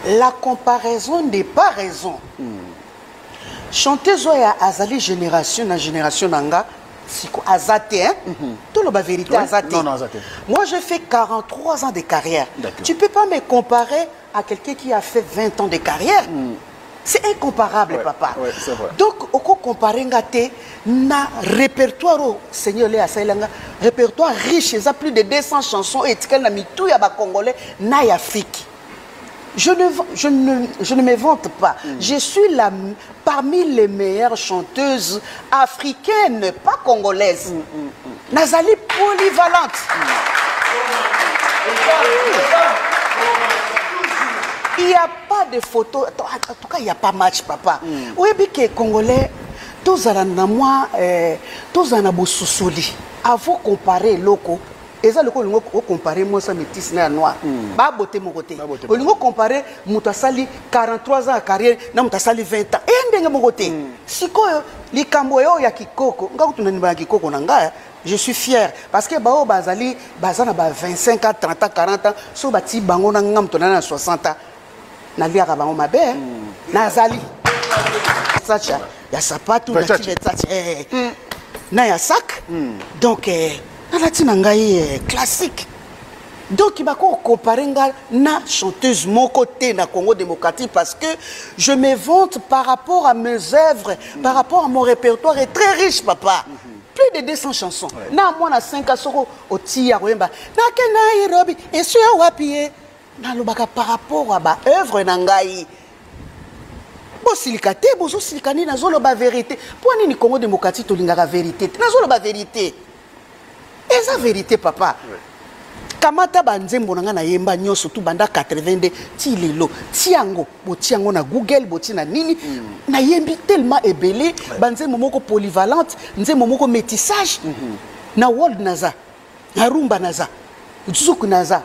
La comparaison n'est pas raison. Chanteuse oya azali génération na génération nanga siko azate hein. Tout le vérité azate. Non, azate. Moi je fais 43 ans de carrière. Tu peux pas me comparer à quelqu'un qui a fait 20 ans de carrière. C'est incomparable papa. Ouais, c'est vrai. Donc oko comparer ngate na répertoire au Seigneur le asailanga répertoire riche, ça plus de 200 chansons et tikal na mitou ya ba congolais na Afrique. Je ne me vante pas. Je suis parmi les meilleures chanteuses africaines, pas congolaises. Nazali polyvalente. Il n'y a pas de photos. En tout cas, il n'y a pas match, papa. Oui, mais que Congolais, tous en a moi, tous en a bossousoli. À vous comparer locaux. Et ça, le comparer moi, ça métis noir. Ba beauté mon côté. Au niveau comparer, Moutasali 43 ans de carrière, na Moutasali 20 ans. Et ndenge mon côté. Si quoi, les Camboyo ya kikoko, nga kutu na kikoko nanga. Je suis fier parce que bao bazali bazana ba 25 ans, 30 ans, 40 ans, so bati bango na ngam to na 60 ans. Na liaka bango mabe. Nazali. Sacha, ya sapatu na tibetati. Na ya sac. Donc classique. Donc il va comparer na chanteuse mon côté na Congo démocratique parce que je me vante par rapport à mes œuvres, par rapport à mon répertoire est très riche papa. Plus de 200 chansons. Na moi na 5 asoko oti ya koyemba. Na ke Nairobi et sur wapi na lobaka par rapport à ba œuvre na ngai. Bo silikate bozo silikani na zolo ba vérité. Pour nini Congo démocratique to lingaka vérité. Na zolo ba vérité. Et ça vérité papa. Kamata banzembo nanga na yemba nyoso tu banda 82 ti lelo tiango bo tiango na Google bo tina nini na yembi tellement ébélé banzembo moko polyvalente nzembo moko métissage na world naza na rumba naza zuku naza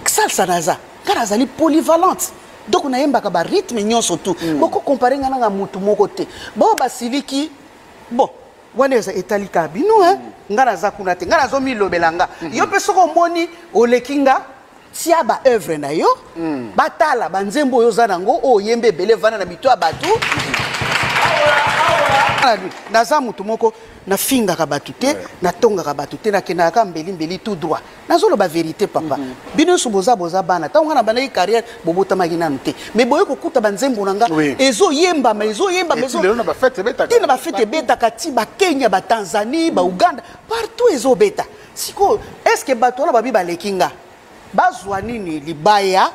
salsa naza kana zali polyvalente donc na yemba ka ba rythme nyoso tu boko comparer ngana nga mutu moko te bo ba siliki bon waneza etalika bino ngana za kuna te ngana zo milobelanga yo pe soko moni olekinga tia ba œuvre na yo batala banzembo yo za nango o yembe bele vana na bito abatu naza mutu moko na finga ka batute na tonga ka batute na kena ka mbeli tout droit nazolo ba vérité papa bino so boza bana ta ngana bana carrière bobota magina nte mais boye ko kuta banzembo nanga ezo yemba mezo lelo na ba fête beta tina ba fête beta kati ba Kenya ba Tanzanie ba Uganda partout ezo beta siko est-ce que bato na babi ba lekinga bazwa nini libaya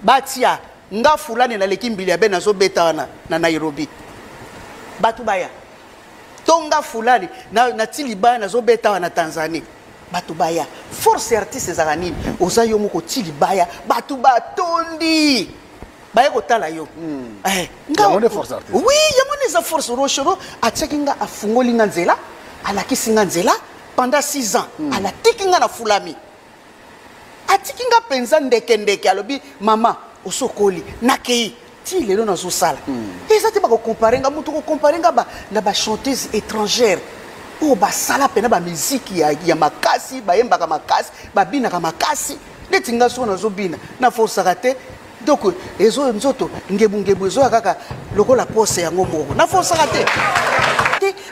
batia nga fulani na lekimbili ya bena zo beta na Nairobi batu baya tonga fulani na tilibaya na zo beta na Tanzanie batu baya force artiste za nini oza yo moko tilibaya batu batondi baya ko tala yo nga force artiste oui yamone za force rochoro atsekinga afungoli nganzela alakisinga nzela pendant 6 ans ala tikinga na fulami atikinga penza ndeke alobi mama osokoli nakei ti lelo na zo sala et ça te ba ko comparer nga mutu ko comparer nga ba na ba chanteuse étrangère o ba sala pena ba musique ya makasi ba yemba ka makasi ba bina ka makasi netinga so na zo bina na force raté donc ezo nzoto ngebu ezo kaka lokola pose yango moko na force raté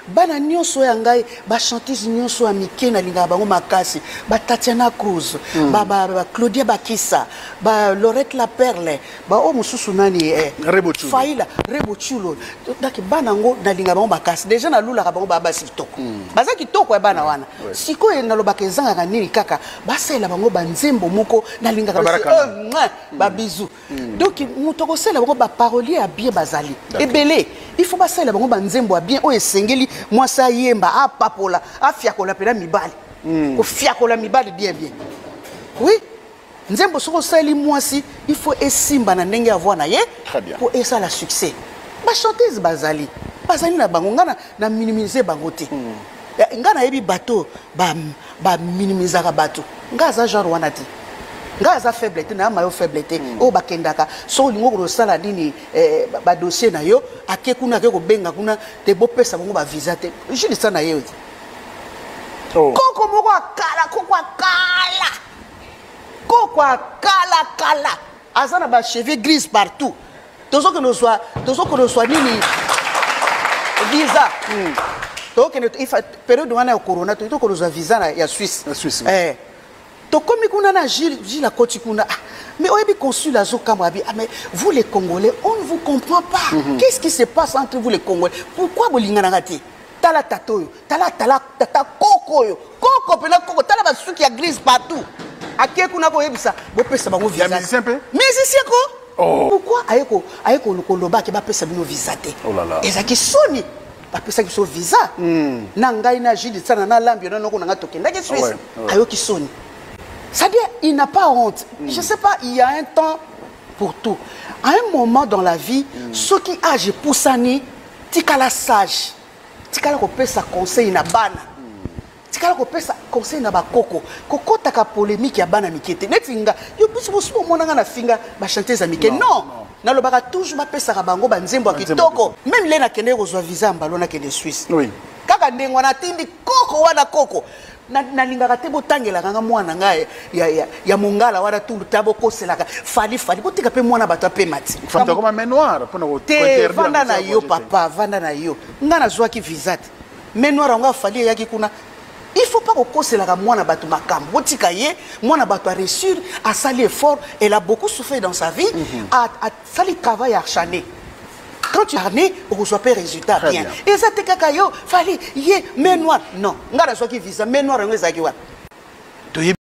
bana nyonso ya ngai ba chanteuse nyonso ya mike na linga bango makasi ba Tatiana Cruz ba Claudia Bakissa ba Lorette La Perle ba o mususu nani Faila Rebochulo donc bana ngo na linga bango makasi déjà na lula ka bango ba kitoko baza kitoko ya bana wana siko na lobaka ezanga ka nini kaka basela bango ba nzembo moko na linga ka ba bisou donc mutoko sela bango ba parolier a bien bazali ebele il faut basela bango ba nzembo a bien o esengeli moi ça yemba a papola a fiakola pela mibali ko fiakola mibali bien oui nzembo soko sali moi si il faut esimba na ndenge avoir na ye pour esa la succès ba chanteuse bazali na bango ngana na minimiser bango te ngana yebi bateau ba minimiser ka bateau ngaza genre wana te ngaza faiblete na mayo faiblete o bakendaka so lingo ko sala nini ba dossier na yo akekuna ke ko benga kuna te bo pesa bango ba visa te je dis ça na yo koko moko akala koko akala azana ba cheveux gris partout tozo que nous soit nini visa to que il fa période wana ya corona to ko nous visa na ya Suisse to komi kuna na Gilles la koti kuna mais oyebi consul azo kamrabi mais vous les Congolais on ne vous comprend pas qu'est-ce qui se passe entre vous les Congolais pourquoi bolingana ngati tala tatoyo tala tata kokoyo koko pela koko tala ba suki ya grise partout aké kuna ko yebisa bo pesa bango visa musicien ko pourquoi ayeko lokoloba ke ba pesa bino visa te ezaki soni ba pesa ki so visa na ngai na Gilles tsana na lambi na noko na ngatoke ndaki Suisse ayoki soni. C'est-à-dire, il n'a pas honte. Je ne sais pas, il y a un temps pour tout. À un moment dans la vie, ceux qui âgent pour s'ani, tikala sage, tikala ko pesa conseil na bana, tikala ko pesa conseil na ba koko, koko taka polémique ya bana mikete. Netinga, yo biso bosubo mona na finga ba chanteuse amike. Non, na lo baka toujours ba pesa ka bango ba nzembo kitoko. Même les na kende kozwa visa mbalo na kende Suisse. Oui. Kaka ndengo na tindi koko wana koko. Na lingaka te botangela kanga mwana ngai ya mongala wala tulu tabo koselaka fali botika pe mwana bato pe mati fanta comme menoir pour nous te vanda na yo papa vanda na yo ngana zwa ki visite menoir nga fali yaki kuna il faut pas koselaka mwana bato makambo botika ye mwana bato a réussir a sali effort elle a beaucoup souffert dans sa vie a sali travail acharné. Quand tu as né, on reçoit pas résultat bien. Et ça te kakayo, fallait, yé, mais noir. Non, on a qui visa, mais noir, on est